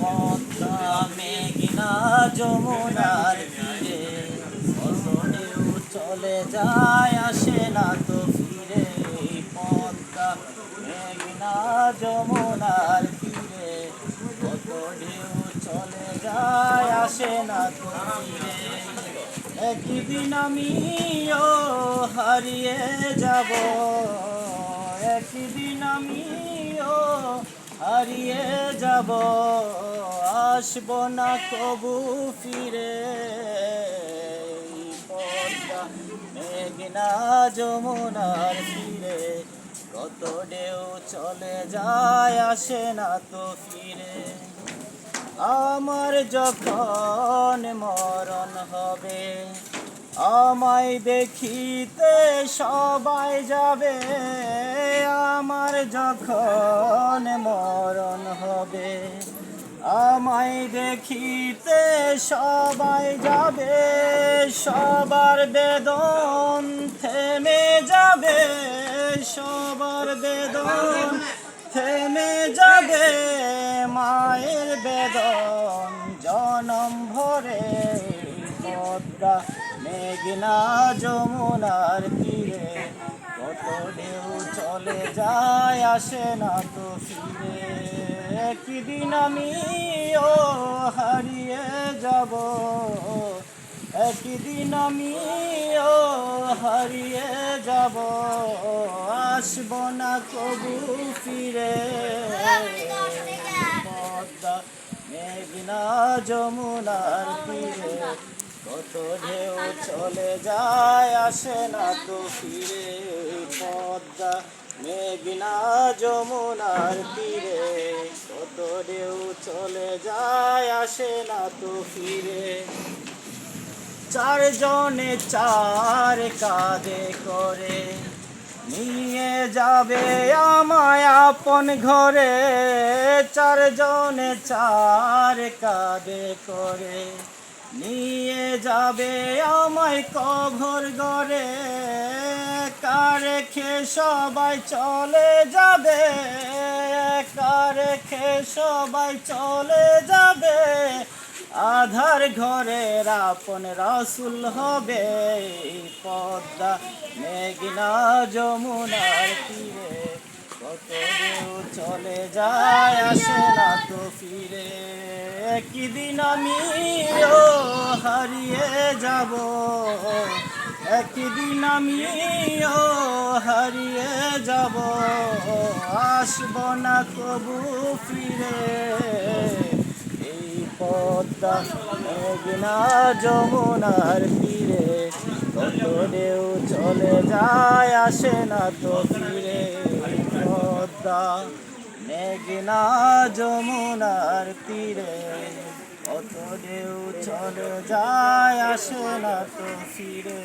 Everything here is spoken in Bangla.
পদ্মা মেঘনা যমুনার তীরে কত ঢেউ চলে যায় আসে না তো ফিরে। পদ্মা মেঘনা যমুনার তীরে কত ঢেউ চলে যায় আসে না তো ফিরে। একদিন আমিও হারিয়ে যাব, একদিন আমিও হারিয়ে যাব, আসব না কবু ফিরে। পদ্মা মেঘনা যমুনার তীরে কত ঢেউ চলে যায় আসে না তো ফিরে। আমার যখন মরণ হবে আমায় দেখিতে সবাই যাবে, আমার যখন মরণ হবে আমায় দেখিতে সবাই যাবে, সবার বেদন থেমে যাবে, সবার বেদন থেমে যাবে, মায়ের বেদন জনম ভরে। পদ্মা মেঘনা যমুনার তীরে কত ঢেউ চলে যায় আসে না তো ফিরে। একদিন আমিও হারিয়ে যাব, একদিন আমিও হারিয়ে যাব, আসব না কবু ফিরে। পদ্মা মেঘনা যমুনার তীরে কত ঢেউ চলে যায় আসে না তো ফিরে। পদ্মা মেঘনা যমুনার তীরে কত ঢেউ চলে যায় আসে না তো ফিরে। চারজনে চার কাঁধে করে নিয়ে যাবে আমায় আপন ঘরে, চারজনে চার কাঁধে করে নিয়ে যাবে আমায় কবর ঘরে। একা রেখে সবাই চলে যাবে, একা রেখে সবাই চলে যাবে, আধার ঘরের আপন রাসূল হবে। পদ্মা মেঘনা যমুনার তীরে কত ঢেউ চলে যায় আসে না তো ফিরে। একদিন আমিও হারিয়ে যাব, একদিন আমিও হারিয়ে যাব, আসব না কবু ফিরে। পদ্মা মেঘনা যমুনার তীরে কত ঢেউ চলে যায় আসে না তো ফিরে। পদ্মা মেঘনা যমুনার তীরে কত ঢেউ চলে যায় আসে না তো ফিরে।